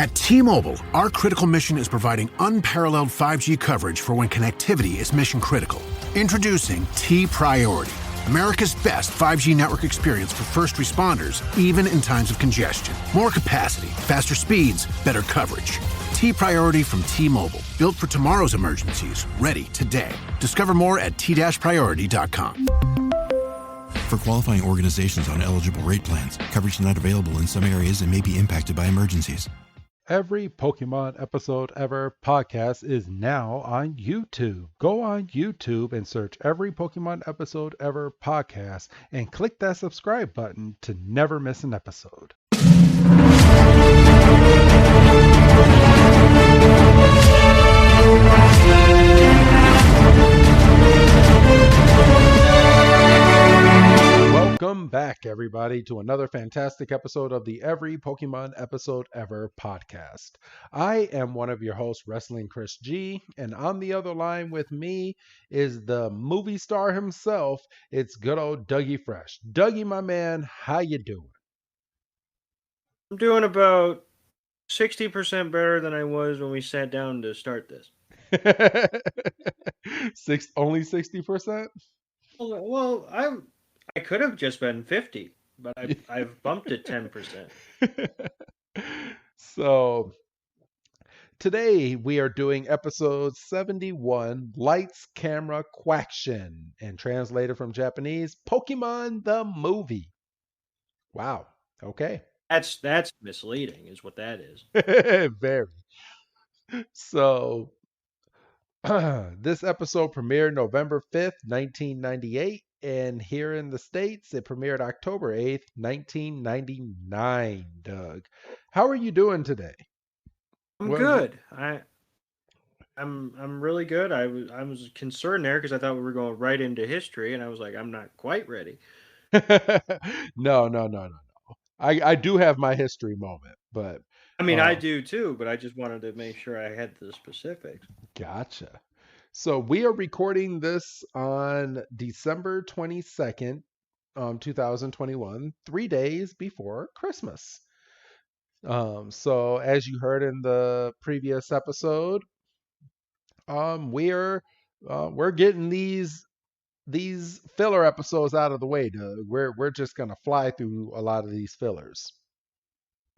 At T-Mobile, our critical mission is providing unparalleled 5G coverage for when connectivity is mission critical. Introducing T-Priority, America's best 5G network experience for first responders, even in times of congestion. More capacity, faster speeds, better coverage. T-Priority from T-Mobile, built for tomorrow's emergencies, ready today. Discover more at t-priority.com. For qualifying organizations on eligible rate plans, coverage not available in some areas and may be impacted by emergencies. Every Pokemon Episode Ever podcast is now on YouTube. Go on YouTube and search Every Pokemon Episode Ever podcast and click that subscribe button to never miss an episode. Welcome back, everybody, to another fantastic episode of the Every Pokemon Episode Ever podcast. I am one of your hosts, Wrestling Chris G, and on the other line with me is the movie star himself. It's good old Dougie Fresh. Dougie, my man, how you doing? I'm doing about 60% better than I was when we sat down to start this. Only 60%? Well, I could have just been 50, but I've bumped it 10%. So today we are doing episode 71, Lights, Camera, Quack-tion, and translated from Japanese, Pokemon the Movie. Wow. Okay. That's misleading, is what that is. Very. So this episode premiered November 5th, 1998. And here in the States, it premiered October 8th, 1999, Doug. How are you doing today? I'm good. I'm really good. I was concerned there because I thought we were going right into history, and I was like, I'm not quite ready. No. I do have my history moment, but I mean, I do too, but I just wanted to make sure I had the specifics. Gotcha. So we are recording this on December 22nd, 2021, 3 days before Christmas. So as you heard in the previous episode, we're getting these filler episodes out of the way, Doug. We're just gonna fly through a lot of these fillers.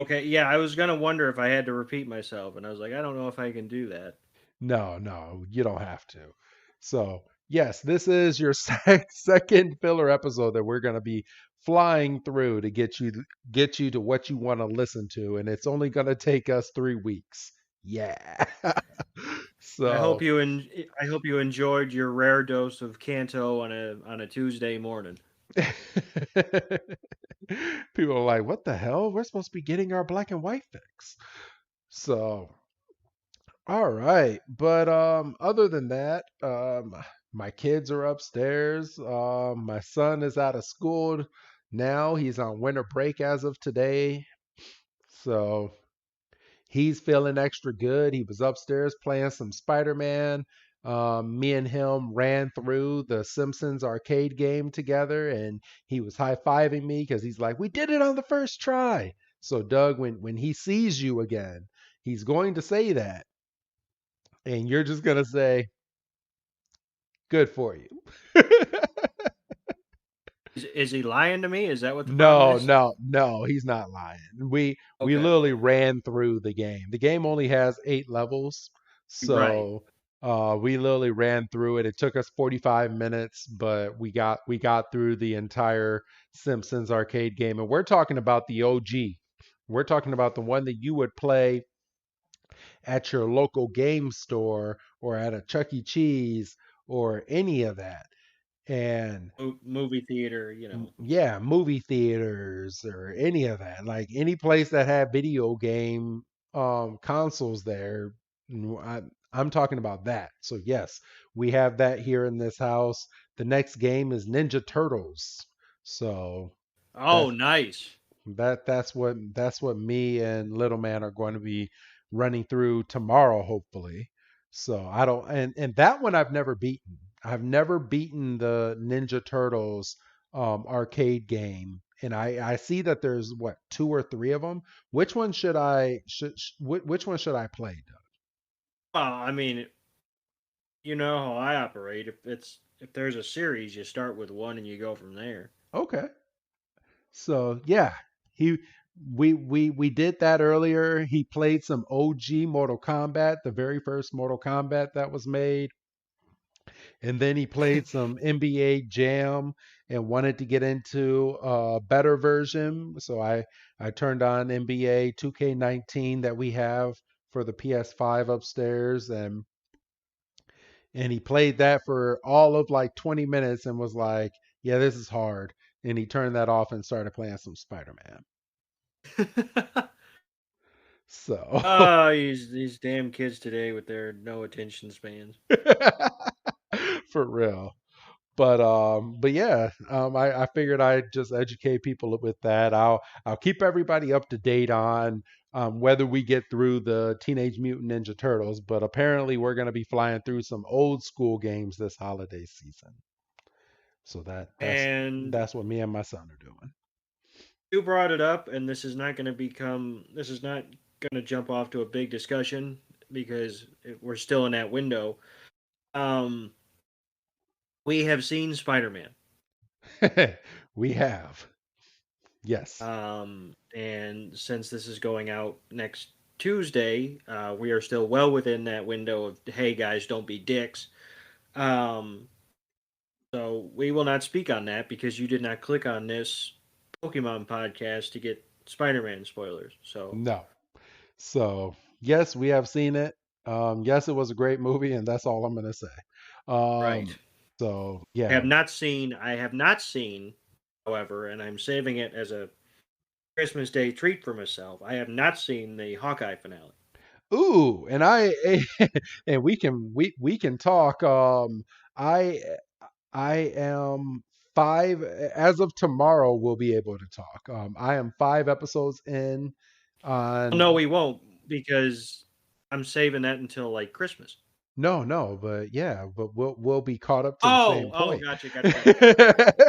Okay, yeah, I was gonna wonder if I had to repeat myself, and I was like, I don't know if I can do that. No, you don't have to. So, yes, this is your second filler episode that we're going to be flying through to get you to what you want to listen to, and it's only going to take us 3 weeks. Yeah. So I hope you enjoyed your rare dose of Kanto on a Tuesday morning. People are like, "What the hell? We're supposed to be getting our black and white fix." So all right, but other than that, my kids are upstairs. My son is out of school now. He's on winter break as of today, so he's feeling extra good. He was upstairs playing some Spider-Man. Me and him ran through the Simpsons arcade game together, and he was high-fiving me because he's like, "We did it on the first try." So Doug, when he sees you again, he's going to say that. And you're just going to say, good for you. Is he lying to me? Is that what the problem is? No, he's not lying. We literally ran through the game. The game only has 8 levels. So we literally ran through it. It took us 45 minutes, but we got through the entire Simpsons arcade game. And we're talking about the OG. We're talking about the one that you would play at your local game store or at a Chuck E. Cheese or any of that. And movie theater, Yeah, movie theaters or any of that. Like any place that had video game consoles there. I'm talking about that. So yes, we have that here in this house. The next game is Ninja Turtles. So nice. That's what me and Little Man are going to be running through tomorrow, hopefully. So I don't, and that one I've never beaten. I've never beaten the Ninja Turtles arcade game and I see that there's what, two or three of them. Which one should which one should I play, Well, I mean, you know how I operate. If there's a series, you start with one and you go from there. Doug? Okay. So yeah, he we did that earlier. He played some OG Mortal Kombat, the very first Mortal Kombat that was made. And then he played some NBA Jam and wanted to get into a better version. So I turned on NBA 2K19 that we have for the PS5 upstairs, and he played that for all of like 20 minutes and was like, "Yeah, this is hard." And he turned that off and started playing some Spider-Man. So These damn kids today with their no attention spans. for real. But yeah, I figured I'd just educate people with that. I'll keep everybody up to date on whether we get through the Teenage Mutant Ninja Turtles, but apparently we're going to be flying through some old school games this holiday season. So And that's what me and my son are doing. you brought it up, and this is not going to jump off to a big discussion because we're still in that window. Um, we have seen Spider-Man. We have. Yes. And since this is going out next Tuesday, we are still well within that window of, hey guys, don't be dicks. Um, so we will not speak on that because you did not click on this Pokemon podcast to get Spider-Man spoilers. So No. So, yes, we have seen it. Yes, it was a great movie, and that's all I'm going to say. right. So, I yeah. have not seen, however, and I'm saving it as a Christmas Day treat for myself. I have not seen the Hawkeye finale. Ooh, and and we can talk. I I am five as of tomorrow. We'll be able to talk. I am 5 episodes in Well, no, on. we won't because I'm saving that until like Christmas. No, but yeah, but we'll be caught up to the same point. Gotcha.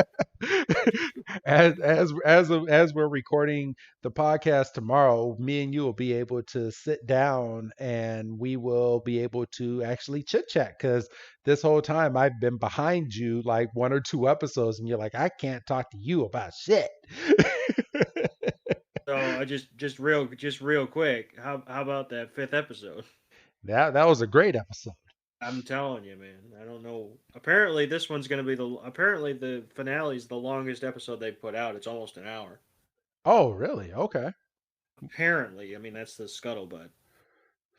As we're recording the podcast tomorrow, me and you will be able to sit down and we will be able to actually chit chat, because this whole time I've been behind you like 1 or 2 episodes, and you're like, I can't talk to you about shit. So I just real quick. How about that 5th episode? That was a great episode. I'm telling you, man. I don't know. Apparently, this one's going to be apparently the finale is the longest episode they put out. It's almost an hour. Oh, really? Okay. Apparently, I mean that's the scuttlebutt.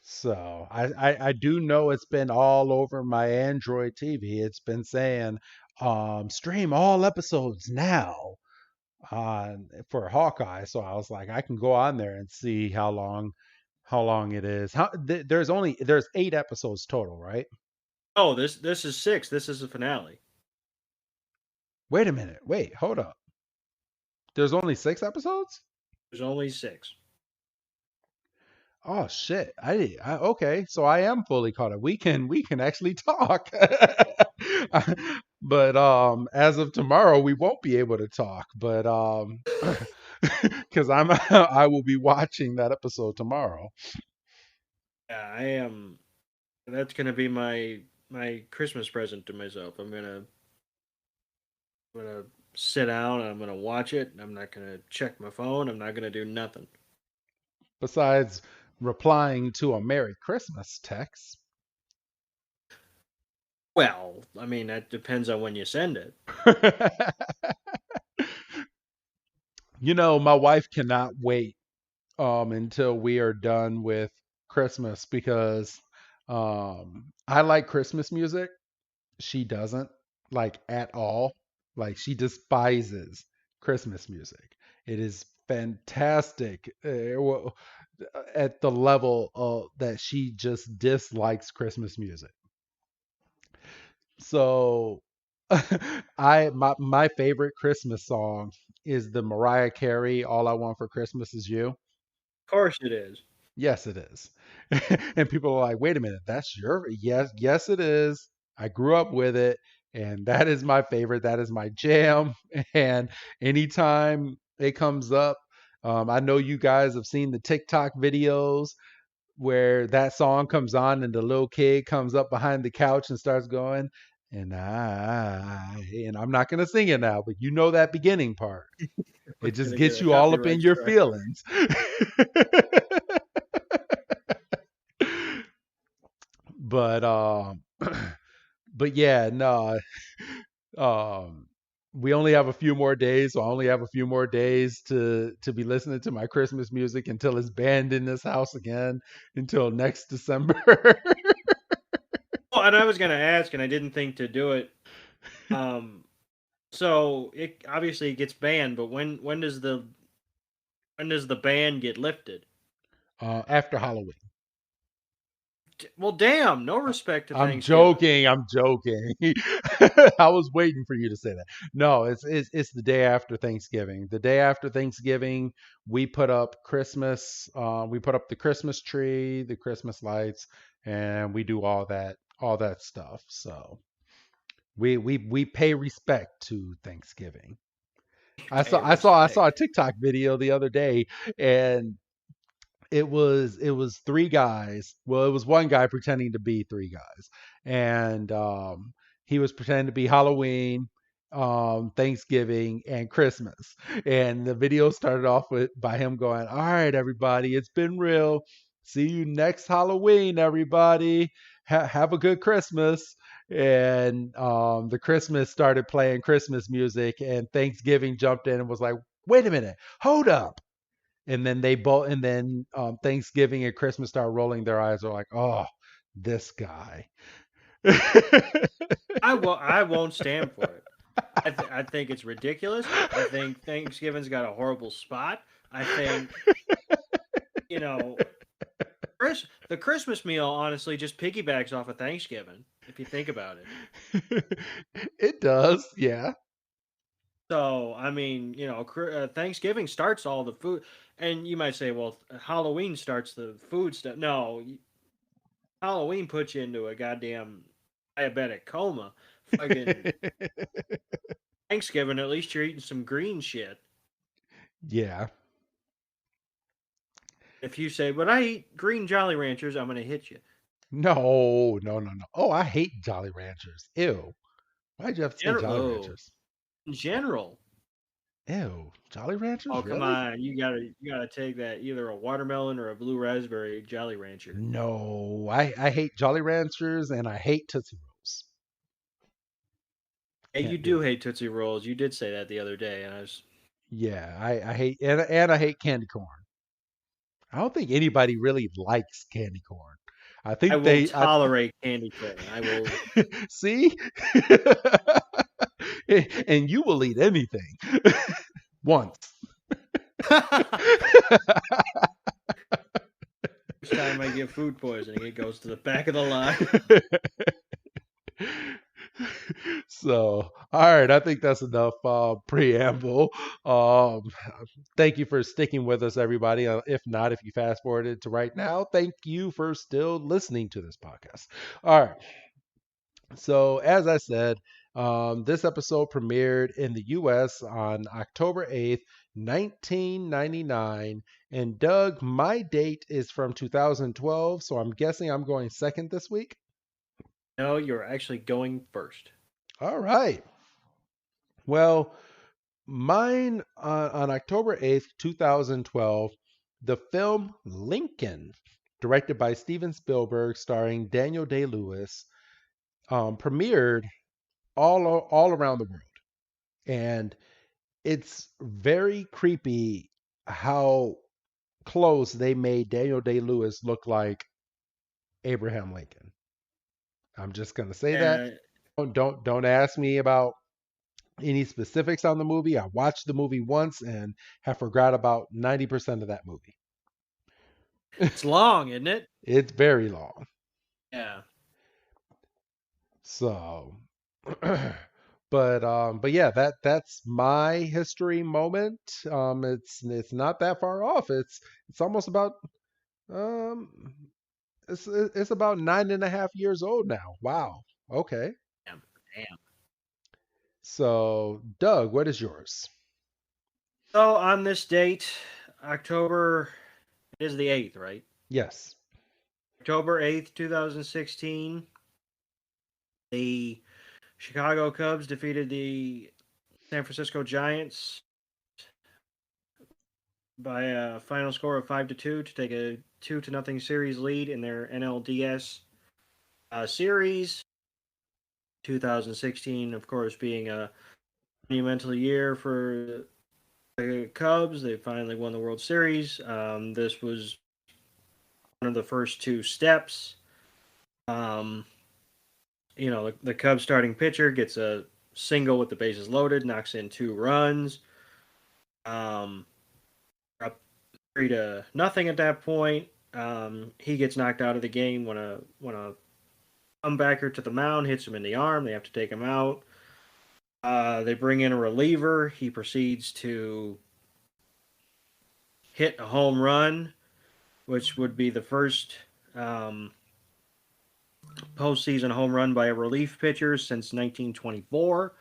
So I do know it's been all over my Android TV. It's been saying stream all episodes now on for Hawkeye. So I was like, I can go on there and see how long it is. There's 8 episodes total, right? Oh, this is 6. This is the finale. Wait a minute. Wait, hold up. There's only 6 episodes? There's only 6. Oh shit. Okay, so I am fully caught up. We can actually talk. But as of tomorrow we won't be able to talk, but cuz I will be watching that episode tomorrow. Yeah, I am. That's gonna be my Christmas present to myself. I'm gonna sit down and I'm gonna watch it. I'm not gonna check my phone. I'm not gonna do nothing. Besides replying to a Merry Christmas text. Well, I mean that depends on when you send it. You know, my wife cannot wait until we are done with Christmas, because I like Christmas music. She doesn't, like, at all. Like, she despises Christmas music. It is fantastic, at the level that she just dislikes Christmas music. So my favorite Christmas song is the Mariah Carey "All I Want for Christmas Is You." Of course it is. Yes, it is. And people are like, "Wait a minute, that's your..." Yes, it is. I grew up with it, and that is my favorite. That is my jam. And anytime it comes up. I know you guys have seen the TikTok videos where that song comes on and the little kid comes up behind the couch and starts going, and I'm not going to sing it now, but you know that beginning part. We're It just gonna get gets a you all up in copyright your strike. feelings. But but yeah, no. Um we only have a few more days, so I only have a few more days to be listening to my Christmas music until it's banned in this house again until next December. Well, and I was gonna ask, and I didn't think to do it. So it obviously gets banned, but when does the ban get lifted? After Halloween. Well, damn, no respect to I'm Thanksgiving. joking. I'm joking. I was waiting for you to say that. No, it's the day after Thanksgiving. The day after Thanksgiving, we put up Christmas. We put up the Christmas tree, the Christmas lights, and we do all that stuff. So we pay respect to Thanksgiving. Pay I saw a respect. TikTok video the other day, and it was three guys. Well, it was one guy pretending to be three guys, and he was pretending to be Halloween, Thanksgiving, and Christmas. And the video started off with by him going, "All right, everybody, it's been real. See you next Halloween, everybody. Have a good Christmas." And the Christmas started playing Christmas music, and Thanksgiving jumped in and was like, "Wait a minute, hold up." And then they both, and then Thanksgiving and Christmas start rolling their eyes. They're like, "Oh, this guy." I won't stand for it. I think it's ridiculous. I think Thanksgiving's got a horrible spot. I think you know the Christmas meal honestly just piggybacks off of Thanksgiving if you think about it. It does, yeah. So I mean, Thanksgiving starts all the food, and you might say, well, Halloween starts the food stuff. No, Halloween puts you into a goddamn diabetic coma. Fucking Thanksgiving, at least you're eating some green shit. Yeah. If you say, but I eat green Jolly Ranchers, I'm gonna hit you. No, no, no, no. Oh, I hate Jolly Ranchers. Ew. Why'd you have to say Jolly Oh, Ranchers? in general. Ew. Jolly Ranchers? Oh come Really? on, you gotta take that either a watermelon or a blue raspberry Jolly Rancher. No. I hate Jolly Ranchers and I hate Tootsie Rolls. Hey, you Can't do do it. hate Tootsie Rolls. You did say that the other day, and I was Yeah, I hate and I hate candy corn. I don't think anybody really likes candy corn. I I think will I tolerate candy corn. I will. see, and you will eat anything once. Each time I get food poisoning, it goes to the back of the line. So, all right, I think that's enough preamble. Um, Thank you for sticking with us, everybody. If not, if you fast forwarded to right now, thank you for still listening to this podcast. All right. So, as I said, this episode premiered in the US on October 8th, 1999. And Doug, my date is from 2012, so I'm guessing I'm going second this week. No, you're actually going first. All right. Well, mine on October 8th, 2012, the film Lincoln, directed by Steven Spielberg, starring Daniel Day-Lewis, premiered all around the world. And it's very creepy how close they made Daniel Day-Lewis look like Abraham Lincoln. I'm just gonna say that. Uh, Don't ask me about any specifics on the movie. I watched the movie once and have forgot about 90% of that movie. it's long, isn't it? It's very long. Yeah. So but yeah, that's my history moment. It's not that far off. It's almost about um it's about 9.5 years old now. Wow. Okay. Damn. Damn. So Doug, what is yours? So on this date, October, it is the 8th, right? Yes. October 8th, 2016, the Chicago Cubs defeated the San Francisco Giants by a final score of 5-2 to take a 2-0 series lead in their NLDS series. 2016, of course, being a monumental year for the Cubs. They finally won the World Series. This was one of the first two steps. The Cubs starting pitcher gets a single with the bases loaded, knocks in 2 runs. Up 3-0 at that point. He gets knocked out of the game when a comebacker to the mound hits him in the arm. They have to take him out. They bring in a reliever. He proceeds to hit a home run, which would be the first postseason home run by a relief pitcher since 1924.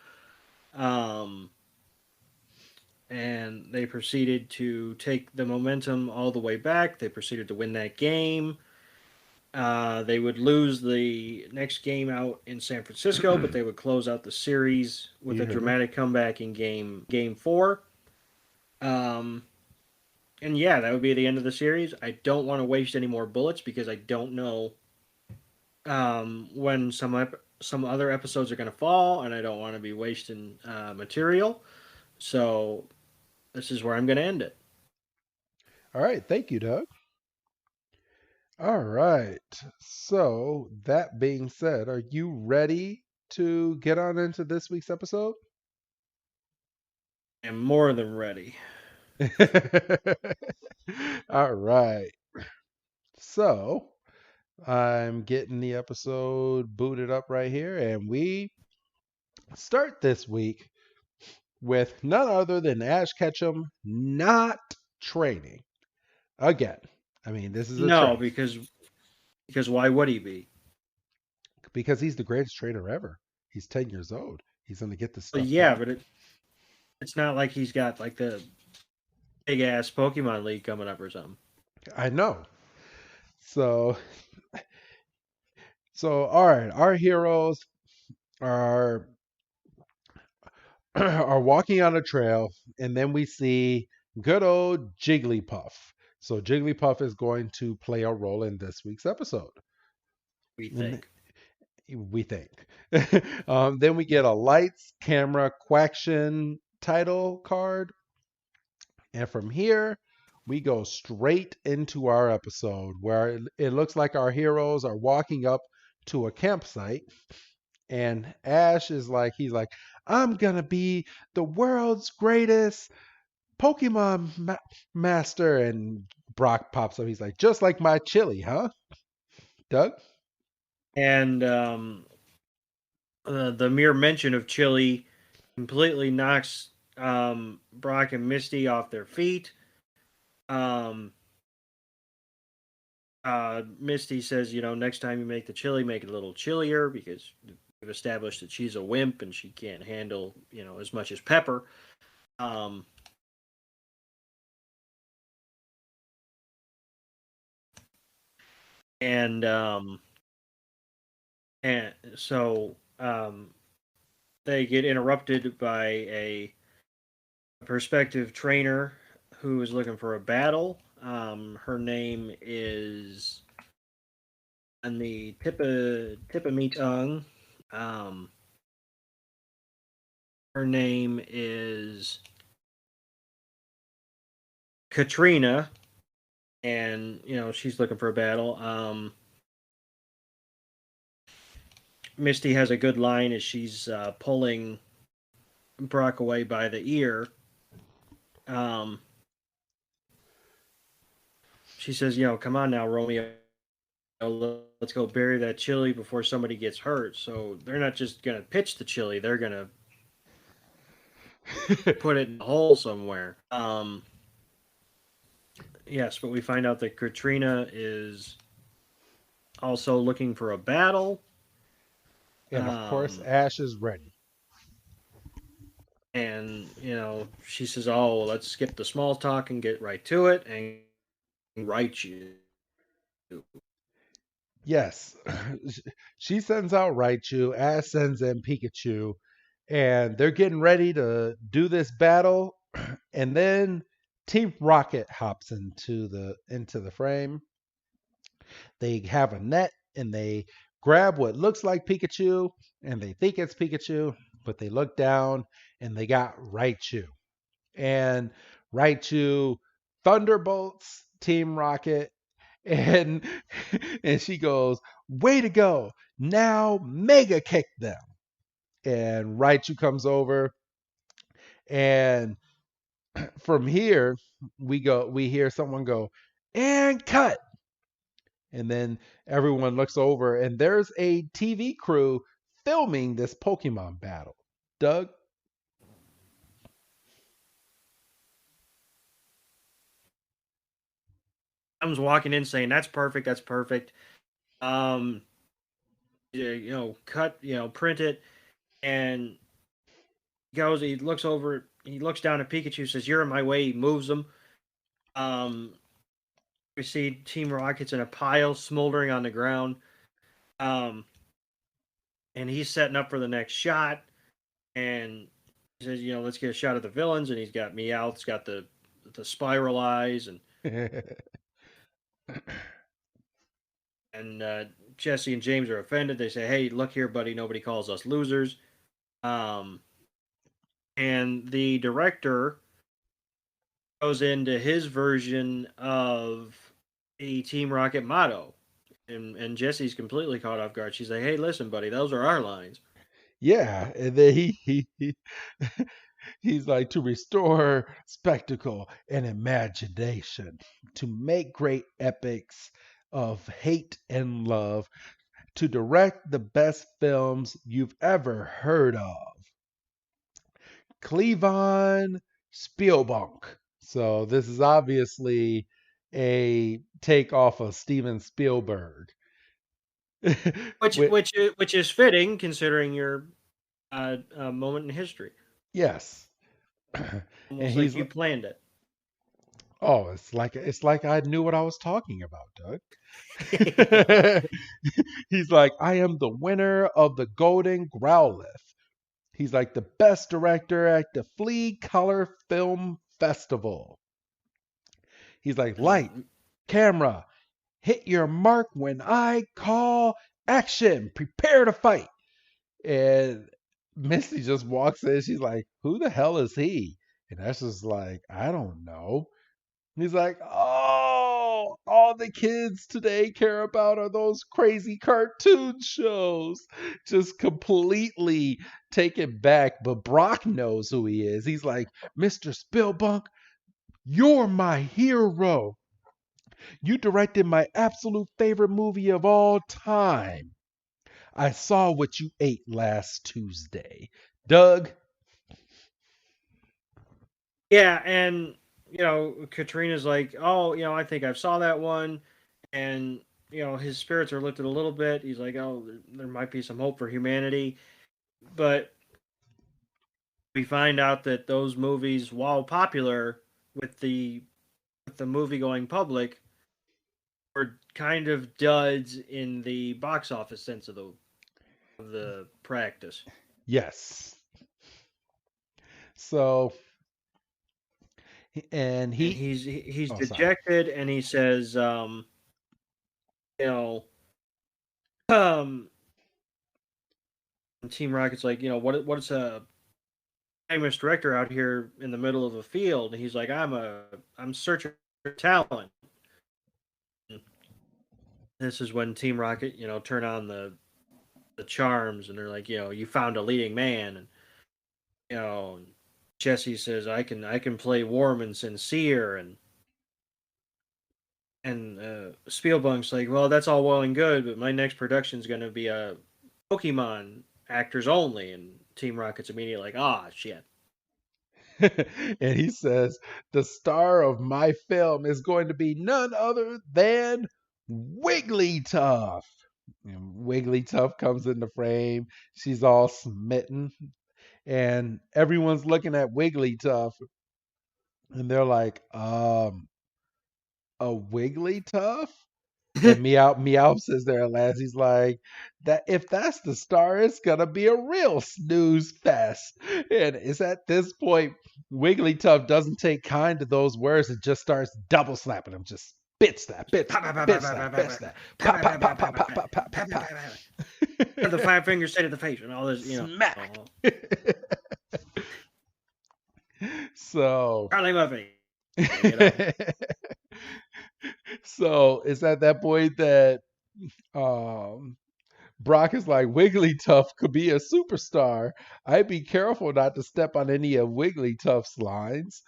And they proceeded to take the momentum all the way back. They proceeded to win that game. They would lose the next game out in San Francisco, but they would close out the series with a dramatic comeback in game 4. And yeah, that would be the end of the series. I don't want to waste any more bullets because I don't know when some other episodes are going to fall, and I don't want to be wasting material. So this is where I'm going to end it. All right. Thank you, Doug. All right. So, that being said, are you ready to get on into this week's episode? I'm more than ready. All right. So, I'm getting the episode booted up right here, and we start this week with none other than Ash Ketchum not training again. I mean, this is a No, trade because why would he be? because he's the greatest trainer ever. He's 10 years old. He's going to get this But stuff yeah, done. but it's not like he's got like the big ass Pokemon League coming up or something. I know. So, all right, our heroes are are walking on a trail, and then we see good old Jigglypuff. So Jigglypuff is going to play a role in this week's episode. We think. We think. Then we get a lights, camera, Quack-tion title card. And from here, we go straight into our episode where it looks like our heroes are walking up to a campsite. And Ash is like, I'm going to be the world's greatest Pokemon master. And Brock pops up. He's like, just like my chili, huh? Doug? And the mere mention of Chili completely knocks Brock and Misty off their feet. Misty says, next time you make the chili, make it a little chillier because we've established that she's a wimp and she can't handle, as much as Pepper. And so they get interrupted by a prospective trainer who is looking for a battle. Her name is on the tip of me tongue. Her name is Katrina, and she's looking for a battle. Misty has a good line as she's pulling Brock away by the ear. She says, come on now, Romeo. Let's go bury that chili before somebody gets hurt. So they're not just going to pitch the chili. They're going to put it in a hole somewhere. Yes, but we find out that Katrina is also looking for a battle. And of course, Ash is ready. And she says, "Oh, well, let's skip the small talk and get right to it." And write you. Yes, she sends out Raichu, Ash sends in Pikachu, and they're getting ready to do this battle. And then Team Rocket hops into the frame. They have a net and they grab what looks like Pikachu, and they think it's Pikachu, but they look down and they got Raichu. And Raichu thunderbolts Team Rocket, and and she goes, "Way to go! Now mega kick them." And Raichu comes over, and from here we hear someone go, "And cut." And then everyone looks over, and there's a TV crew filming this Pokemon battle. Doug? Comes walking in saying, "That's perfect. That's perfect." Um, cut, print it, and goes. He looks over. He looks down at Pikachu. Says, "You're in my way." He moves them. Um, we see Team Rockets in a pile, smoldering on the ground. Um, and he's setting up for the next shot. And he says, "Let's get a shot of the villains." And he's got Meowth's got the spiral eyes, and Jesse and James are offended. They say, "Hey, look here, buddy. Nobody calls us losers." Um, and the director goes into his version of a Team Rocket motto. And Jesse's completely caught off guard. She's like, "Hey, listen, buddy, those are our lines." Yeah, and then he's like, "To restore spectacle and imagination, to make great epics of hate and love, to direct the best films you've ever heard of. Cleavon Spielbank." So this is obviously a take off of Steven Spielberg. Which With, which is fitting considering your moment in history. yes. And Almost like he's you planned it. oh, it's like I knew what I was talking about, Doug. He's like, "I am the winner of the Golden Growlithe." He's like, "the best director at the Flea Color Film Festival." He's like, "Light, camera, hit your mark when I call action. Prepare to fight." And Misty just walks in. She's like, "Who the hell is he?" And that's just like, "I don't know." He's like, "Oh, all the kids today care about are those crazy cartoon shows." Just completely taken back. But Brock knows who he is. He's like, "Mr. Spillbunk, you're my hero. You directed my absolute favorite movie of all time. I saw what you ate last Tuesday." Doug? Yeah, and Katrina's like, "Oh, I think I saw that one," and his spirits are lifted a little bit. He's like, "Oh, there might be some hope for humanity," but we find out that those movies, while popular with the movie going public, were kind of duds in the box office sense of the practice. Yes. So, and And he, he's oh, sorry. dejected, and he says, you know, um, Team Rocket's like, what's a famous director out here in the middle of a field? And he's like, I'm searching for talent. This is when Team Rocket, turn on the charms, and they're like, you found a leading man, and you know, Jesse says, I can play warm and sincere, and Spielbunk's like, well, that's all well and good, but my next production's gonna be a Pokemon actors only, and Team Rocket's immediately like, ah, shit. And he says, "The star of my film is going to be none other than Wigglytuff." And Wigglytuff comes in the frame. She's all smitten. and everyone's looking at Wigglytuff, and they're like, a Wigglytuff? And Meow says there at last, he's like, that if that's the star, it's gonna be a real snooze fest. And it's at this point Wigglytuff doesn't take kind to those words and just starts double slapping him, just bit slap, bit slap, bit slap, bit slap, pop, pop, pop, pop, pop, pop, pop, pop, pop. The 5 fingers straight to the face and all this, Smack. So Charlie Murphy. So it's at that point that um Brock is like, Wigglytuff could be a superstar. I'd be careful not to step on any of Wigglytuff's lines.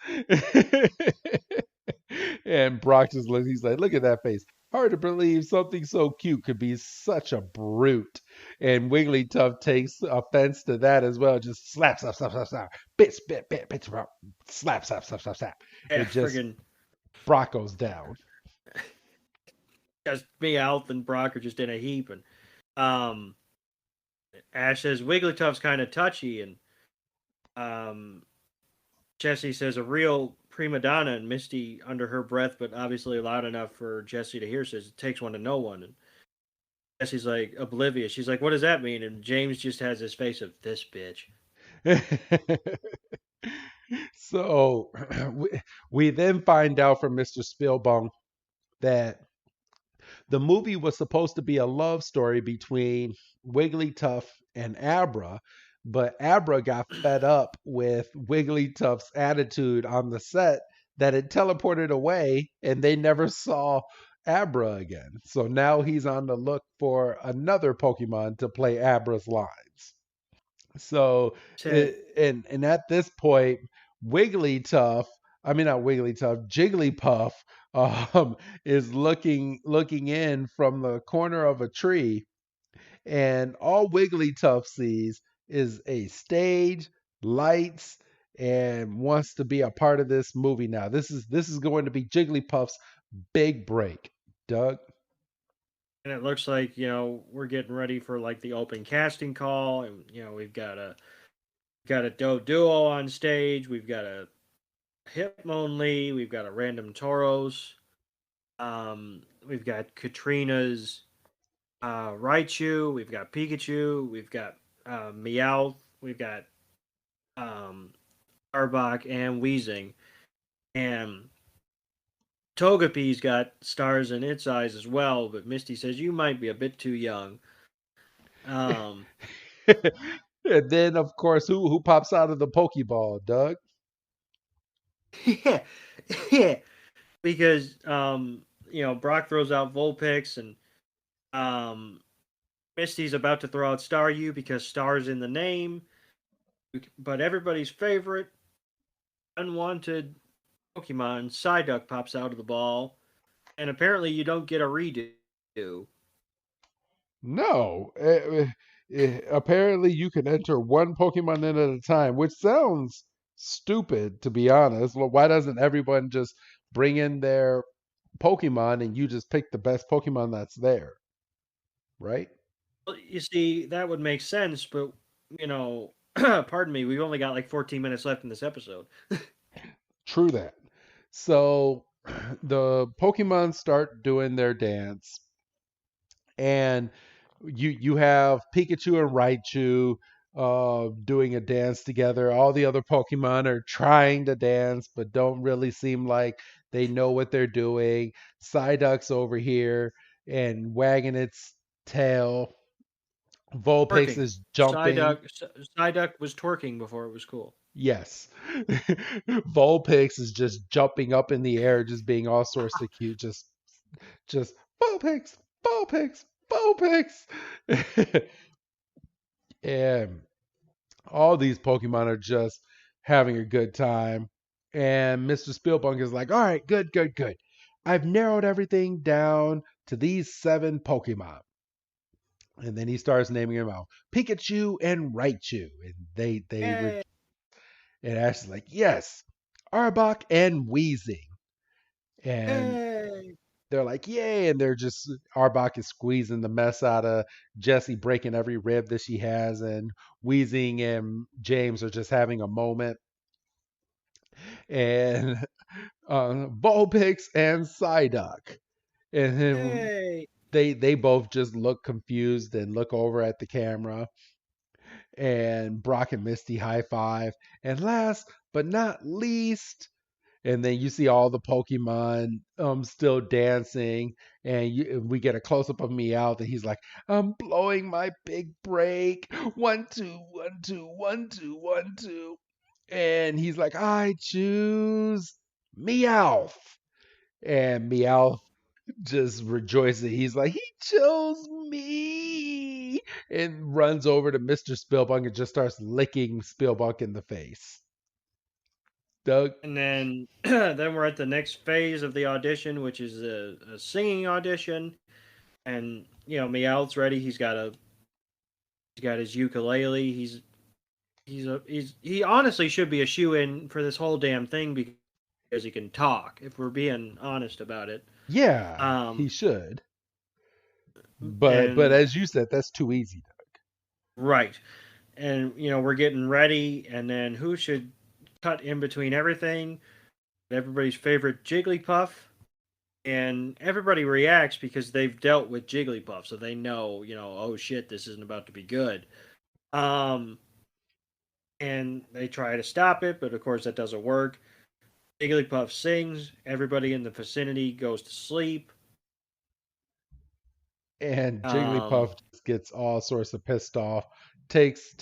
And Brock just looks, he's like, look at that face. Hard to believe something so cute could be such a brute. And Wigglytuff takes offense to that as well. Just slap, slap, slap, slap, slap. Bit, bit, bit, bit, slap, slap, slap, slap, slap. Yeah, It just, friggin' Brock goes down. just Meowth and Brock are just in a heap, and Ash says Wigglytuff's kind of touchy, and Jessie says a real prima donna, and Misty under her breath, but obviously loud enough for Jessie to hear, says it takes one to know one. And Jessie's like oblivious. She's like, what does that mean? And James just has his face of this bitch. So we then find out from Mr. Spielbaum that the movie was supposed to be a love story between Wigglytuff and Abra, but Abra got fed up with Wigglytuff's attitude on the set that it teleported away and they never saw Abra again. So now he's on the look for another Pokemon to play Abra's lines. So, and at this point, Wigglytuff, I mean not Wigglytuff, Jigglypuff, is looking in from the corner of a tree, and all Wigglytuff sees is a stage, lights, and wants to be a part of this movie now. This is going to be Jigglypuff's big break. Doug? And it looks like, we're getting ready for like the open casting call, and we've got a duo on stage, we've got a Hitmonlee, we've got a random Tauros, we've got Katrina's Raichu, we've got Pikachu, we've got Meowth, we've got Arbok and Weezing, and Togepi's got stars in its eyes as well, but Misty says you might be a bit too young. And then, of course, who pops out of the Pokeball, Doug? Yeah, because Brock throws out Vulpix, and Misty's about to throw out Staryu because Star's in the name. But everybody's favorite unwanted Pokemon, Psyduck, pops out of the ball, and apparently you don't get a redo. No. Apparently you can enter one Pokemon in at a time, which sounds stupid, to be honest. Well, why doesn't everyone just bring in their Pokemon and you just pick the best Pokemon that's there? Right? Well, you see, that would make sense, but, pardon me, we've only got like 14 minutes left in this episode. True that. So the Pokemon start doing their dance, and you have Pikachu and Raichu doing a dance together. All the other Pokemon are trying to dance, but don't really seem like they know what they're doing. Psyduck's over here and wagging its tail. Vulpix is jumping. Psyduck was twerking before it was cool. Yes. Vulpix is just jumping up in the air, just being all sorts of cute. Just Vulpix, Vulpix, Vulpix. And all these Pokemon are just having a good time. And Mr. Spielbunk is like, all right, good. I've narrowed everything down to these 7 Pokemon. And then he starts naming them out. Pikachu and Raichu. And they were, and Ash is like, yes, Arbok and Weezing. And they're like, yay, and they're just Arbok is squeezing the mess out of Jesse, breaking every rib that she has, and Wheezing and James are just having a moment. And Vulpix and Psyduck. And then Hey. they both just look confused and look over at the camera. And Brock and Misty high five. And last but not least, and then you see all the Pokemon still dancing, and we get a close up of Meowth, and he's like, "I'm blowing my big break. 1-2, 1-2, 1-2, 1-2," and he's like, "I choose Meowth," and Meowth just rejoices. He's like, "He chose me," and runs over to Mr. Spillbunk and just starts licking Spillbunk in the face. Doug. And then then we're at the next phase of the audition, which is a singing audition. And Meowth's ready. He's got his ukulele. He honestly should be a shoe-in for this whole damn thing because he can talk, if we're being honest about it. Yeah, he should. But And as you said, that's too easy, Doug. right. And we're getting ready, and then who should cut in between everything? Everybody's favorite Jigglypuff. And everybody reacts because they've dealt with Jigglypuff, so they know, oh shit, this isn't about to be good. And they try to stop it, but of course that doesn't work. Jigglypuff sings, everybody in the vicinity goes to sleep. And Jigglypuff just gets all sorts of pissed off, takes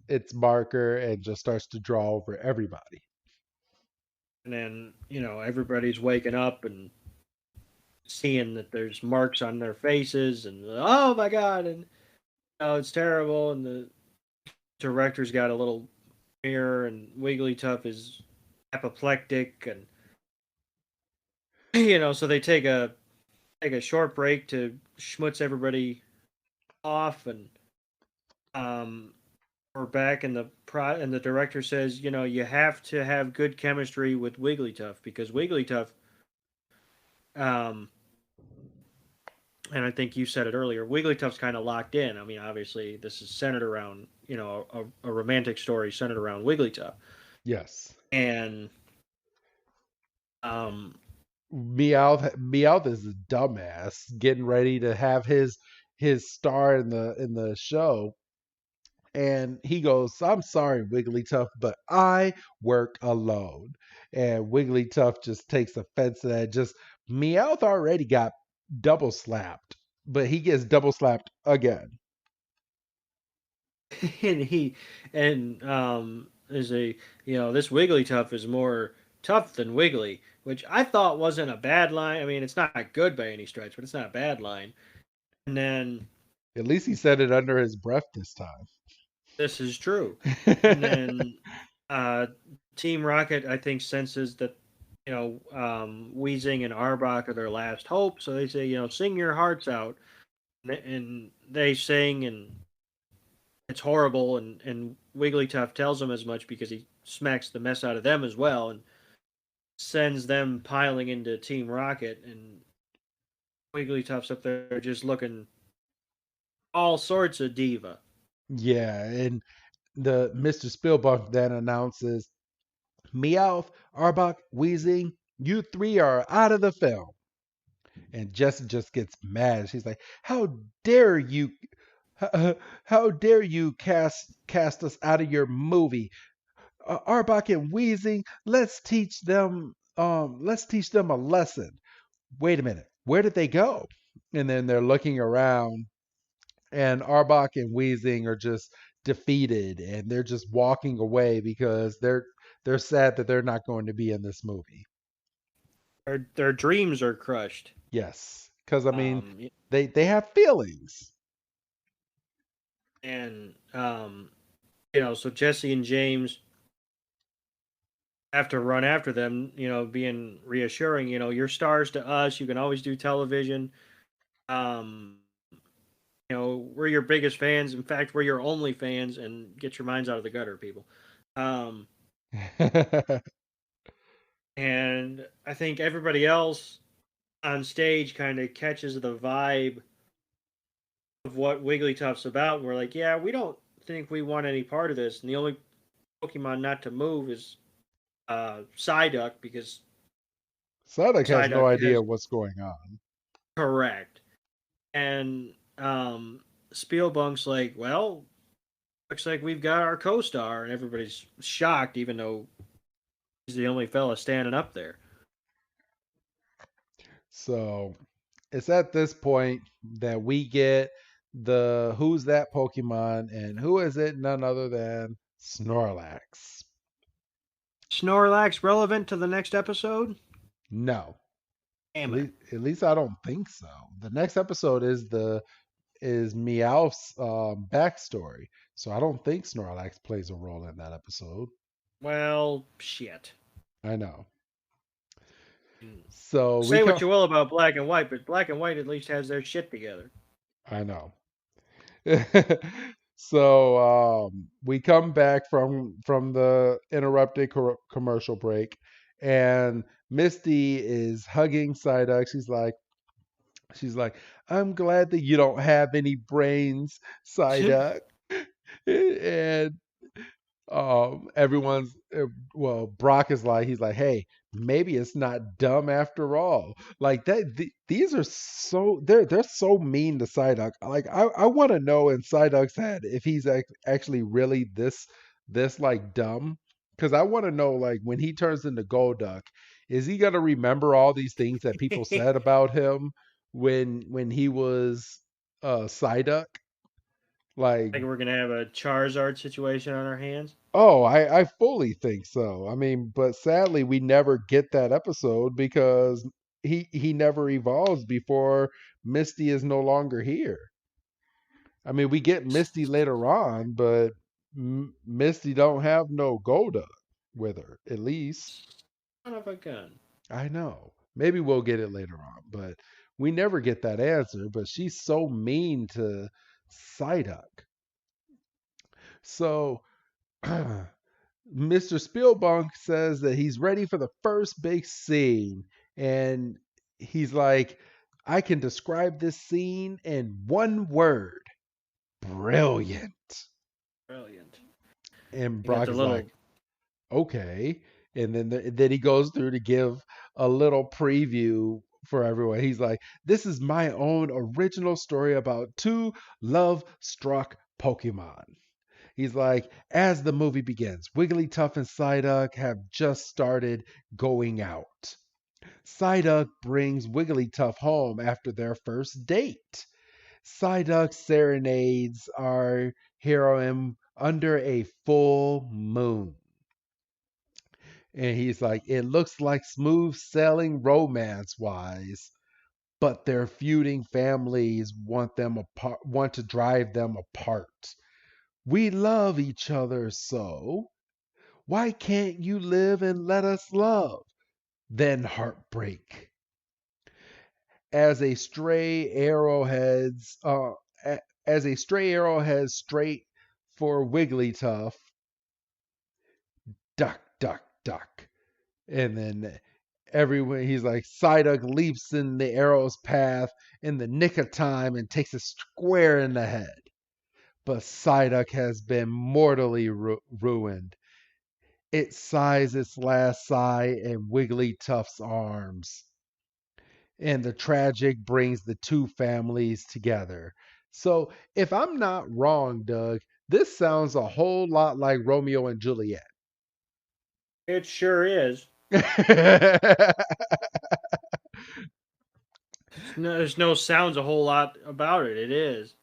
its marker and just starts to draw over everybody. And then, everybody's waking up and seeing that there's marks on their faces, and oh my god, and it's terrible. And the director's got a little mirror, and Wigglytuff is apoplectic, and so they take a short break to schmutz everybody off, and we're back, and the director says, you have to have good chemistry with Wigglytuff, because Wigglytuff, and I think you said it earlier, Wigglytuff's kind of locked in. I mean, obviously, this is centered around, a romantic story centered around Wigglytuff. Yes. And Meowth is a dumbass, getting ready to have his star in the show. And he goes, "I'm sorry, Wigglytuff, but I work alone." And Wigglytuff just takes offense to that. Just Meowth already got double slapped, but he gets double slapped again. and is this Wigglytuff is more tough than Wiggly, which I thought wasn't a bad line. I mean, it's not good by any stretch, but it's not a bad line. And then at least he said it under his breath this time. This is true. And then Team Rocket, I think, senses that Weezing and Arbok are their last hope, so they say, sing your hearts out, and they sing, and it's horrible, and Wigglytuff tells them as much because he smacks the mess out of them as well, and sends them piling into Team Rocket, and Wigglytuff's up there just looking all sorts of diva. Yeah, and the Mr. Spillbunk then announces, "Meowth, Arbok, Weezing, you three are out of the film." And Jessie just gets mad. She's like, "How dare you? How dare you cast us out of your movie? Arbok and Weezing, let's teach them a lesson." Wait a minute, where did they go? And then they're looking around, and Arbok and Weezing are just defeated, and they're just walking away because they're sad that they're not going to be in this movie. Their dreams are crushed. Yes, because I mean, they have feelings. And so Jesse and James have to run after them, being reassuring, you're stars to us, you can always do television. We're your biggest fans. In fact, we're your only fans, and get your minds out of the gutter, people. And I think everybody else on stage kind of catches the vibe of what Wigglytuff's about. And we're like, yeah, we don't think we want any part of this. And the only Pokemon not to move is Psyduck, because Psyduck has no Psyduck idea has what's going on. correct. And Spielbunk's like, well, looks like we've got our co-star, and everybody's shocked, even though he's the only fella standing up there. So it's at this point that we get the who's that Pokemon, and who is it? None other than Snorlax. Snorlax relevant to the next episode? No, Damn it. at least I don't think so. The next episode is Meowth's backstory, so I don't think Snorlax plays a role in that episode. Well, shit. I know. So Say what you will about Black and White, but Black and White at least has their shit together. I know. So we come back from the interrupted commercial break, and Misty is hugging Psyduck. She's like, I'm glad that you don't have any brains, Psyduck. And everyone's well, Brock is like, he's like, hey, maybe it's not dumb after all. Like that, these are so they're so mean to Psyduck. Like I want to know in Psyduck's head if he's actually really this like dumb, because I want to know, like, when he turns into Golduck, is he gonna remember all these things that people said about him when he was Psyduck? Like, Think we're gonna have a Charizard situation on our hands? oh, I fully think so. I mean, but sadly, we never get that episode because he never evolves before Misty is no longer here. I mean, we get Misty later on, but Misty don't have no Golduck with her, at least. Son of a gun. I know. Maybe we'll get it later on, but we never get that answer. But she's so mean to Psyduck. So Mr. Spielbank says that he's ready for the first big scene. And he's like, I can describe this scene in one word: brilliant. Brilliant. And You got Brock the is little like, okay. And then he goes through to give a little preview for everyone. He's like, this is my own original story about two love-struck Pokemon. He's like, as the movie begins, Wigglytuff and Psyduck have just started going out. Psyduck brings Wigglytuff home after their first date. Psyduck serenades our heroine under a full moon. And he's like, it looks like smooth sailing romance wise, but their feuding families want to drive them apart. We love each other so. Why can't you live and let us love? Then heartbreak. As a stray arrow heads straight for Wigglytuff, duck, duck, duck. And then everyone, he's like, Psyduck leaps in the arrow's path in the nick of time and takes a square in the head. But Psyduck has been mortally ruined. It sighs its last sigh in Wigglytuff's arms. And the tragic brings the two families together. So, if I'm not wrong, Doug, this sounds a whole lot like Romeo and Juliet. It sure is. There's no sounds a whole lot about it. It is.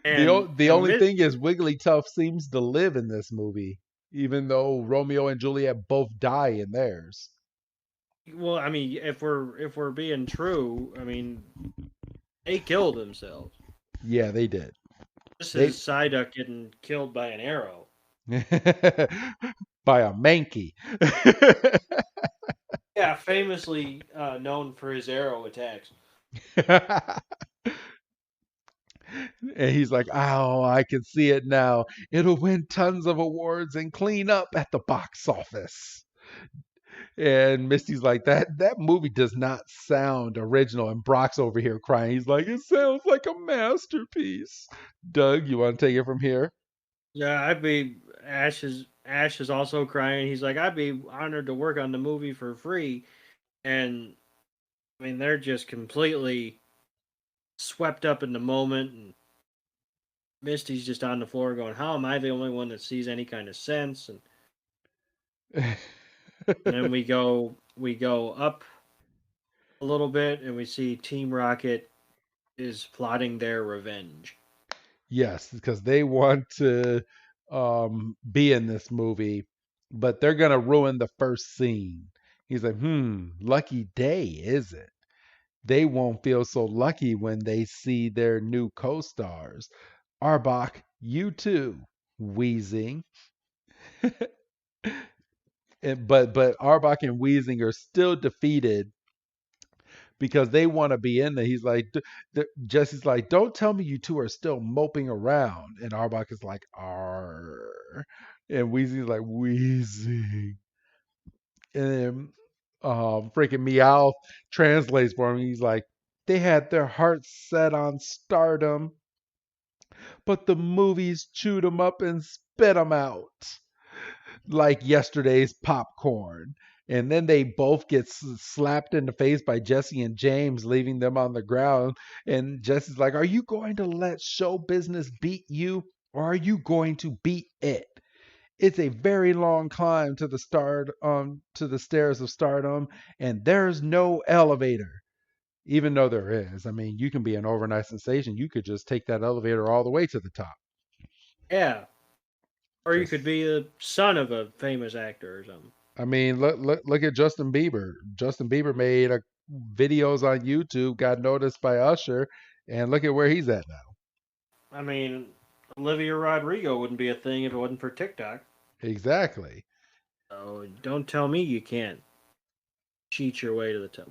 And the only thing is Wigglytuff seems to live in this movie, even though Romeo and Juliet both die in theirs. Well, I mean, if we're being true, I mean, they killed themselves. Yeah, they did. This is Psyduck getting killed by an arrow. By a Mankey. Yeah, famously known for his arrow attacks. And he's like, oh, I can see it now. It'll win tons of awards and clean up at the box office. And Misty's like, that movie does not sound original. And Brock's over here crying. He's like, it sounds like a masterpiece. Doug, you want to take it from here? Yeah, I'd be Ash is also crying. He's like, I'd be honored to work on the movie for free. And I mean, they're just completely swept up in the moment, and Misty's just on the floor going, "How am I the only one that sees any kind of sense?" And then we go up a little bit, and we see Team Rocket is plotting their revenge. Yes, because they want to be in this movie, but they're gonna ruin the first scene. He's like, lucky day, is it? They won't feel so lucky when they see their new co-stars. Arbok, you too, wheezing. But Arbok and Wheezing are still defeated because they want to be in there. He's like, Jesse's like, don't tell me you two are still moping around. And Arbok is like, "Arr," and Wheezing's like, wheezing. And then freaking Meow translates for him. He's like, they had their hearts set on stardom, but the movies chewed them up and spit them out like yesterday's popcorn. And then they both get slapped in the face by Jesse and James, leaving them on the ground. And Jesse's like, are you going to let show business beat you, or are you going to beat it? It's a very long climb to the stairs of stardom, and there's no elevator. Even though there is. I mean, you can be an overnight sensation. You could just take that elevator all the way to the top. Yeah, or you could Just be the son of a famous actor or something. I mean, look at Justin Bieber. Justin Bieber made videos on YouTube, got noticed by Usher, and look at where he's at now. I mean, Olivia Rodrigo wouldn't be a thing if it wasn't for TikTok. Exactly. So don't tell me you can't cheat your way to the top.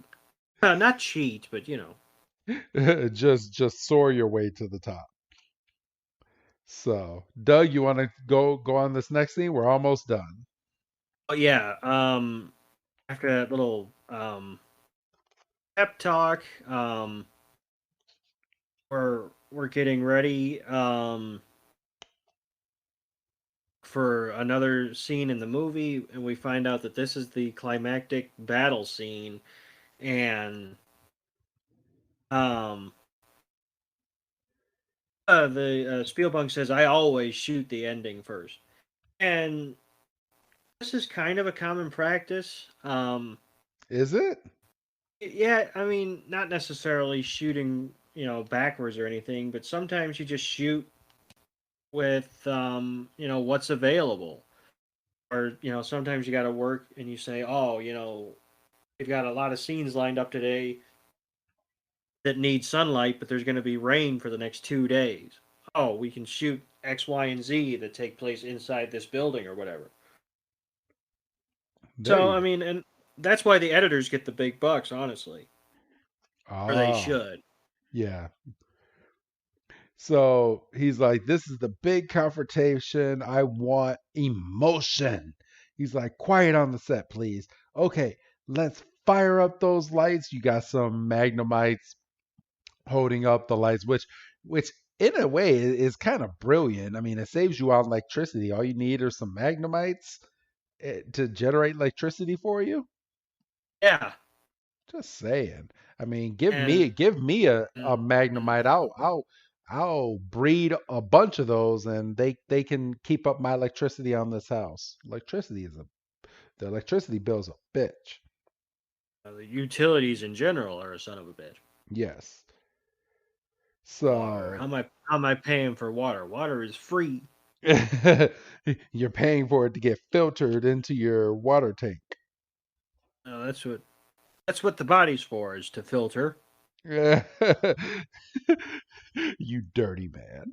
Not cheat, but just soar your way to the top. So, Doug, you want to go on this next scene? We're almost done. But yeah, after that little pep talk, we're getting ready for another scene in the movie, and we find out that this is the climactic battle scene, and um the Spielberg says, I always shoot the ending first. And this is kind of a common practice. Is it? Yeah, I mean, not necessarily shooting, backwards or anything, but sometimes you just shoot with, what's available. Or, sometimes you got to work and you say, oh, we've got a lot of scenes lined up today that need sunlight, but there's going to be rain for the next 2 days. Oh, we can shoot X, Y, and Z that take place inside this building or whatever. So, I mean, and that's why the editors get the big bucks, honestly. Or they should. Yeah. So he's like, this is the big confrontation. I want emotion. He's like, quiet on the set, please. Okay, let's fire up those lights. You got some magnemites holding up the lights, which in a way is kind of brilliant. I mean, it saves you on electricity. All you need are some magnemites to generate electricity for you. Yeah. Just saying. I mean, give me a magnemite. I'll breed a bunch of those, and they can keep up my electricity on this house. The electricity bill's a bitch. The utilities in general are a son of a bitch. Yes. So water. How am I paying for water? Water is free. You're paying for it to get filtered into your water tank. No, that's what the body's for, is to filter. You dirty man.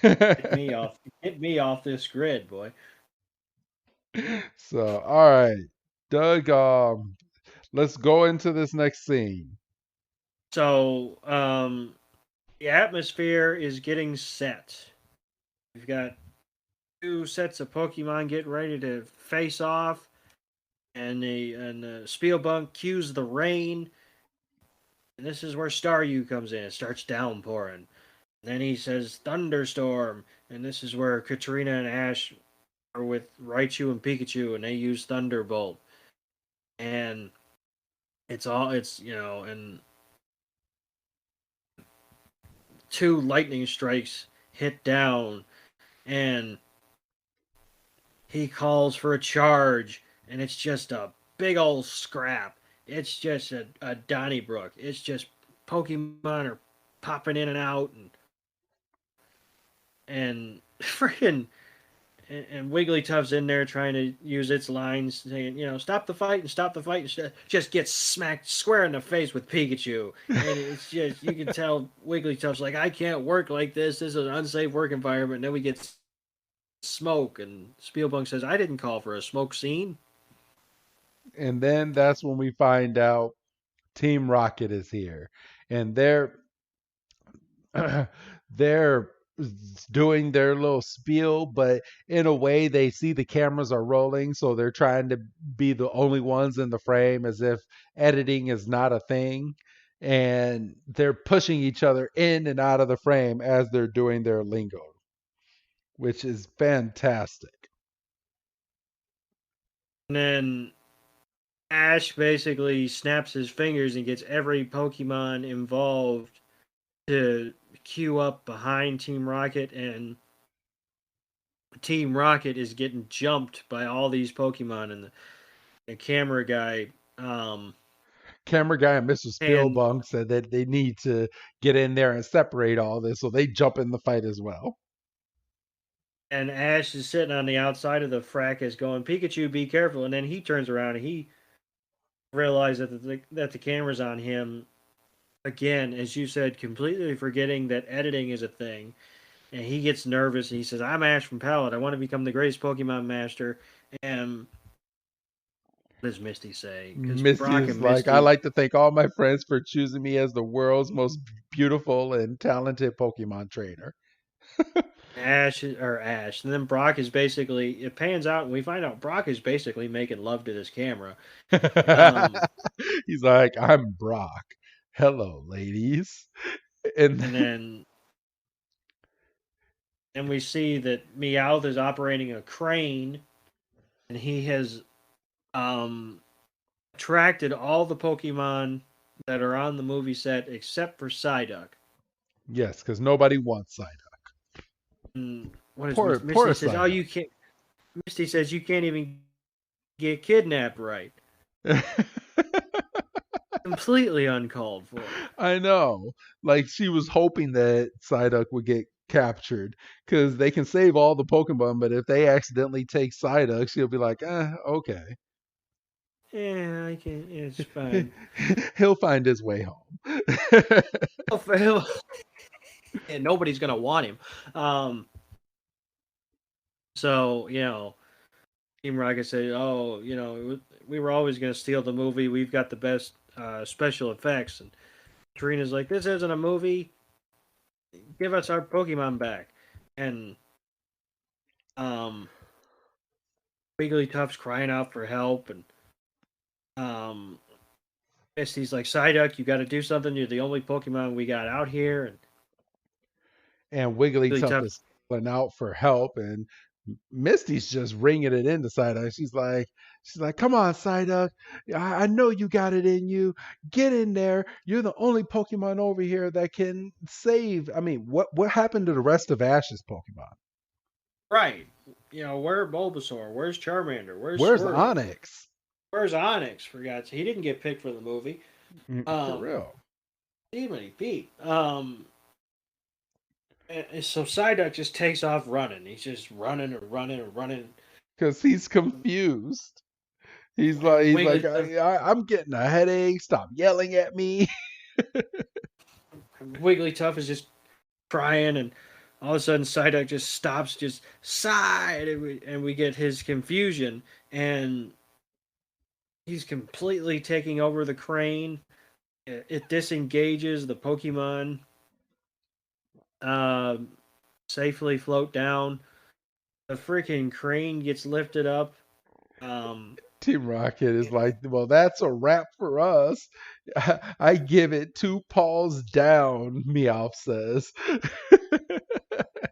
Get me off this grid, boy. So, all right, Doug, let's go into this next scene. So, the atmosphere is getting set. We've got 2 sets of Pokemon getting ready to face off, and Spielbunk cues the rain, and this is where Staryu comes in. It starts downpouring. Then he says thunderstorm, and this is where Katrina and Ash are with Raichu and Pikachu, and they use Thunderbolt. And and two lightning strikes hit down, and he calls for a charge, and it's just a big old scrap. It's just a Donnybrook. It's just Pokemon are popping in and out, and freaking and Wigglytuff's in there trying to use its lines, saying, stop the fight and stop the fight, and just gets smacked square in the face with Pikachu. And it's just, you can tell Wigglytuff's like, I can't work like this. This is an unsafe work environment. And then we get smoke, and Spielbunk says, I didn't call for a smoke scene. And then that's when we find out Team Rocket is here. And they're doing their little spiel, but in a way they see the cameras are rolling, so they're trying to be the only ones in the frame as if editing is not a thing, and they're pushing each other in and out of the frame as they're doing their lingo, which is fantastic. And then Ash basically snaps his fingers and gets every Pokemon involved to queue up behind Team Rocket, and Team Rocket is getting jumped by all these Pokemon, and the camera guy and Mr. Spielbunk said that they need to get in there and separate all this, so they jump in the fight as well. And Ash is sitting on the outside of the fracas going, Pikachu, be careful. And then he turns around and he realizes that the camera's on him. Again, as you said, completely forgetting that editing is a thing. And he gets nervous and he says, I'm Ash from Pallet. I want to become the greatest Pokemon master. And what does Misty say? Misty is like, I like to thank all my friends for choosing me as the world's most beautiful and talented Pokemon trainer. Ash. And then Brock is basically, it pans out and we find out Brock is basically making love to this camera. He's like, I'm Brock. Hello, ladies. And then we see that Meowth is operating a crane, and he has attracted all the Pokemon that are on the movie set except for Psyduck. Yes, because nobody wants Psyduck. And what is Misty says? Psyduck. Oh, you can't. Misty says you can't even get kidnapped right. Completely uncalled for. I know. Like, she was hoping that Psyduck would get captured because they can save all the Pokemon, but if they accidentally take Psyduck, she'll be like, okay. Yeah, I can. It's fine. He'll find his way home. And nobody's gonna want him. So Team Rocket said, "Oh, we were always gonna steal the movie. We've got the best special effects." And Karina's like, "This isn't a movie. Give us our Pokemon back." And Wigglytuff's crying out for help, and Misty's like, Psyduck, you got to do something. You're the only Pokemon we got out here. And Wigglytuff is calling out for help, and Misty's just ringing it into Psyduck. She's like, come on, Psyduck. I know you got it in you. Get in there. You're the only Pokemon over here that can save. I mean, what happened to the rest of Ash's Pokemon? Right. Where's Bulbasaur? Where's Charmander? Where's Onyx? Where's Onyx? For God's sake, he didn't get picked for the movie. For real. Even Pete. So Psyduck just takes off running. He's just running. Because he's confused. He's like, I'm getting a headache. Stop yelling at me. Wigglytuff is just crying, and all of a sudden Psyduck just stops, just sighed, and we get his confusion, and he's completely taking over the crane. It disengages the Pokemon. Safely float down. The freaking crane gets lifted up. Team Rocket is like, well, that's a wrap for us. I give it 2 paws down, Meowth says.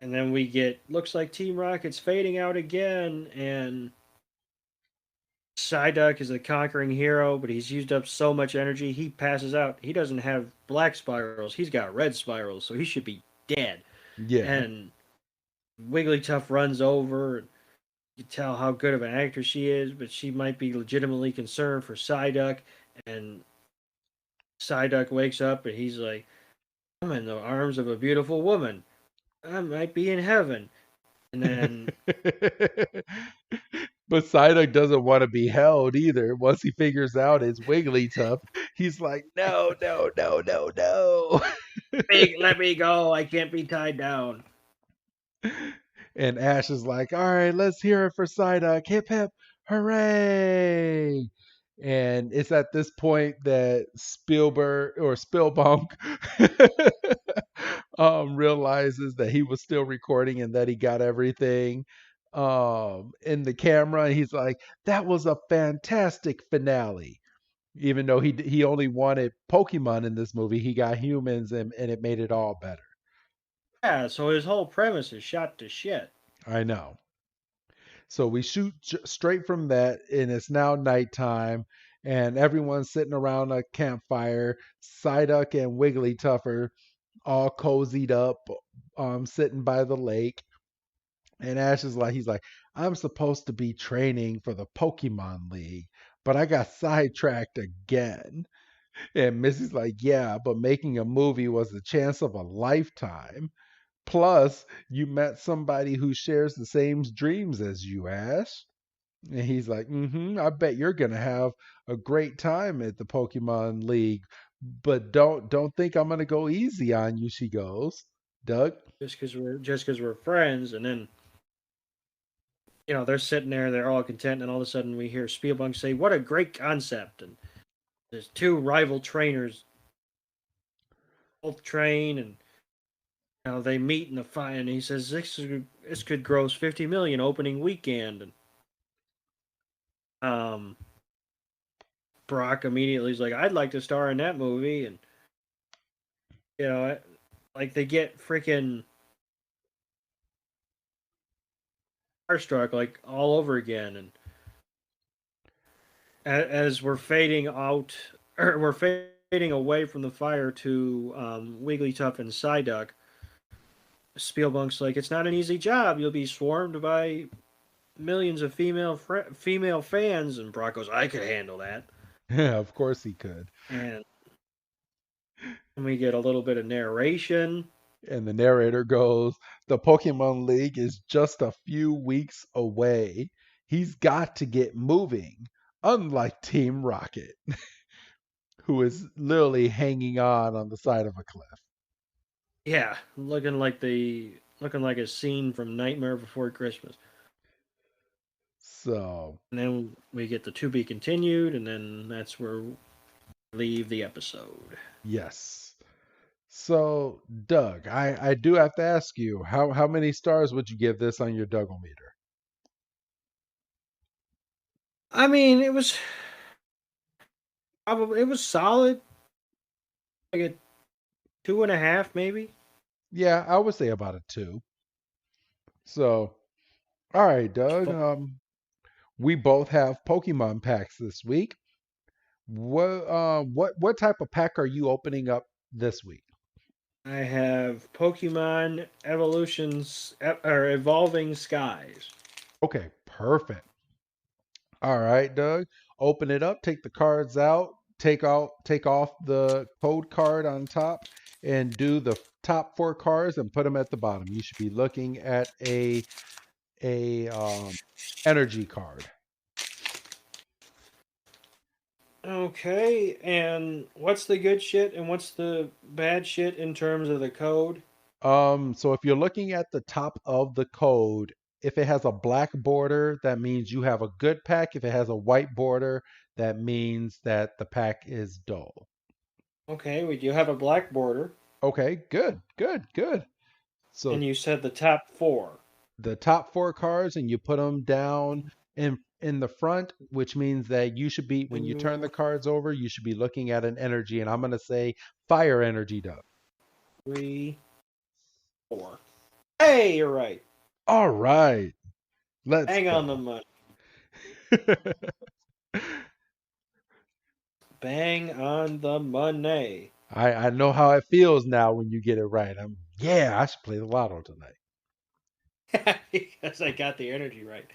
And then we get looks like Team Rocket's fading out again, and Psyduck is a conquering hero, but he's used up so much energy he passes out. He doesn't have black spirals; he's got red spirals, so he should be dead. Yeah. And Wigglytuff runs over. You tell how good of an actor she is, but she might be legitimately concerned for Psyduck. And Psyduck wakes up and he's like, "I'm in the arms of a beautiful woman. I might be in heaven." And then, But Psyduck doesn't want to be held either. Once he figures out it's Wigglytuff, he's like, no, no, no, no, no. "Hey, let me go. I can't be tied down." And Ash is like, all right, let's hear it for Psyduck. Hip hip, hooray. And it's at this point that Spielberg or Spielbank realizes that he was still recording and that he got everything in the camera. And he's like, that was a fantastic finale. Even though he only wanted Pokemon in this movie, he got humans and it made it all better. Yeah, so his whole premise is shot to shit. I know. So we shoot straight from that, and it's now nighttime, and everyone's sitting around a campfire. Psyduck and Wigglytuff are all cozied up, sitting by the lake. And Ash is like, he's like, I'm supposed to be training for the Pokemon League, but I got sidetracked again. And Missy's like, yeah, but making a movie was the chance of a lifetime. Plus, you met somebody who shares the same dreams as you, Ash. And he's like, I bet you're gonna have a great time at the Pokemon League. But don't think I'm gonna go easy on you, she goes. Doug? Just because we're friends, and then they're sitting there, they're all content, and all of a sudden we hear Spielbank say, "What a great concept!" And there's two rival trainers, both train, and they meet in the fight, and he says this could gross 50 million opening weekend, and Brock immediately is like, "I'd like to star in that movie," and like they get freaking starstruck like all over again, and as we're fading out, or we're fading away from the fire to Wigglytuff and Psyduck, Spielbank's like, "It's not an easy job. You'll be swarmed by millions of female fans," and Brock goes, "I could handle that." Yeah, of course he could. And we get a little bit of narration. And the narrator goes, the Pokemon League is just a few weeks away. He's got to get moving, unlike Team Rocket, who is literally hanging on the side of a cliff. Yeah, looking like a scene from Nightmare Before Christmas. So, and then we get the to be continued, and then that's where we leave the episode. Yes. So, Doug, I do have to ask you, how many stars would you give this on your Dougometer? I mean, it was solid, like a 2.5, maybe. Yeah, I would say about a 2. So, all right, Doug. We both have Pokemon packs this week. What type of pack are you opening up this week? I have Pokemon Evolutions or Evolving Skies. Okay, perfect. All right, Doug. Open it up, take the cards out, take off the code card on top, and do the top 4 cards and put them at the bottom. You should be looking at a energy card. Okay, and what's the good shit and what's the bad shit in terms of the code? So if you're looking at the top of the code, if it has a black border, that means you have a good pack. If it has a white border, that means that the pack is dull. Okay, we do have a black border. Okay, good. So and you said the top 4. The top 4 cards, and you put them down in the front, which means that you should be, when you turn the cards over, you should be looking at an energy, and I'm going to say fire energy, Doug. 3, 4. Hey, you're right. All right. Let's Hang go. on the money. Bang on the money. I know how it feels now when you get it right. I should play the lotto tonight. Because I got the energy right.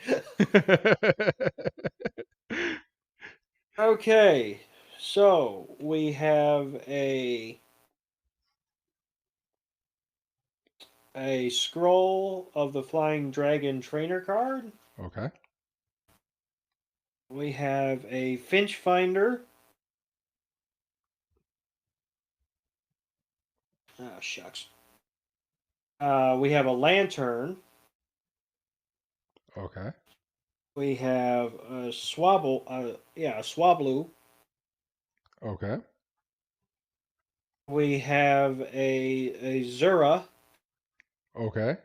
Okay, so we have a scroll of the Flying Dragon trainer card. Okay. We have a Finch Finder. Oh, shucks. We have a Lantern. Okay. We have a Swablu. A Swablu. Okay. We have a Zura. Okay.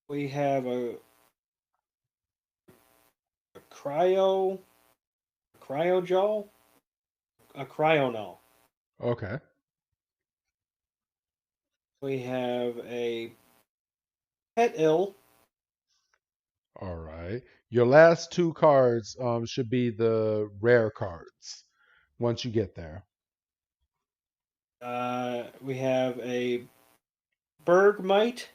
We have a Cryogel. A Cryonull. Okay. We have a Pet-Il. All right. Your last two cards should be the rare cards once you get there. We have a Bergmite.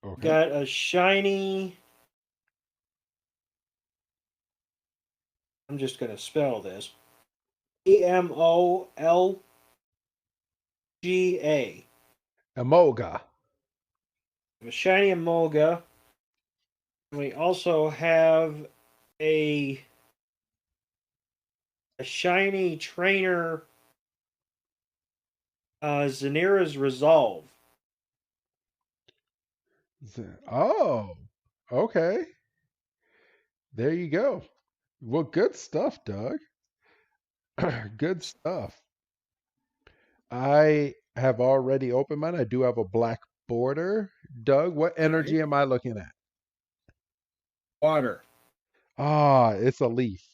Okay. Got a shiny. I'm just going to spell this. Emolga. Emolga. A shiny Emolga. We also have a shiny trainer, Zanera's Resolve. Oh, okay. There you go. Well, good stuff, Doug. Good stuff. I have already opened mine. I do have a black border. Doug, what energy am I looking at? Water. Ah, it's a leaf.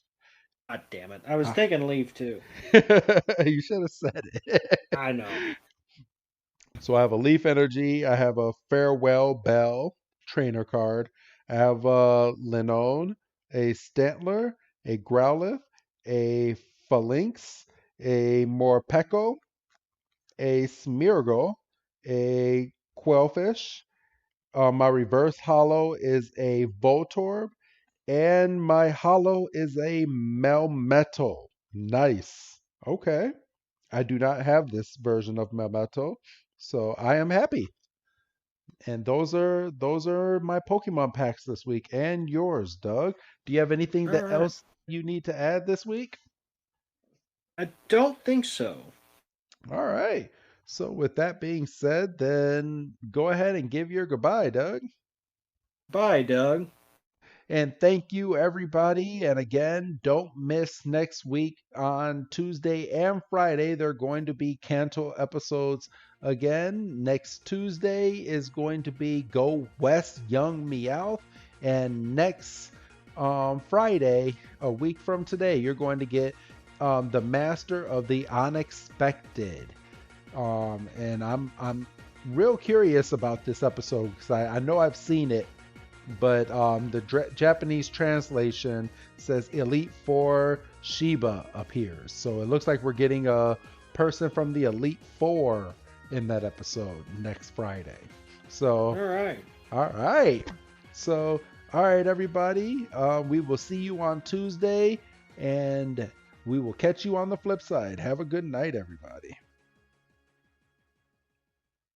God damn it. I was thinking leaf too. You should have said it. I know. So I have a leaf energy. I have a farewell bell trainer card. I have a Linone, a Stantler, a Growlithe, a Phalanx, a Morpeko, a Smeargle, a Quellfish. My reverse hollow is a Voltorb, and my hollow is a Melmetal. Nice. Okay. I do not have this version of Melmetal, so I am happy. And those are my Pokemon packs this week, and yours, Doug. Do you have anything that else you need to add this week? I don't think so. All right. So with that being said, then go ahead and give your goodbye, Doug. Bye, Doug. And thank you, everybody. And again, don't miss next week on Tuesday and Friday. They're going to be Kanto episodes again. Next Tuesday is going to be Go West Young Meowth. And next Friday, a week from today, you're going to get the Master of the Unexpected. And I'm real curious about this episode because I know I've seen it, but the Japanese translation says Elite Four Shiba appears. So it looks like we're getting a person from the Elite Four in that episode next Friday. So all right. So all right, everybody. We will see you on Tuesday, and we will catch you on the flip side. Have a good night, everybody.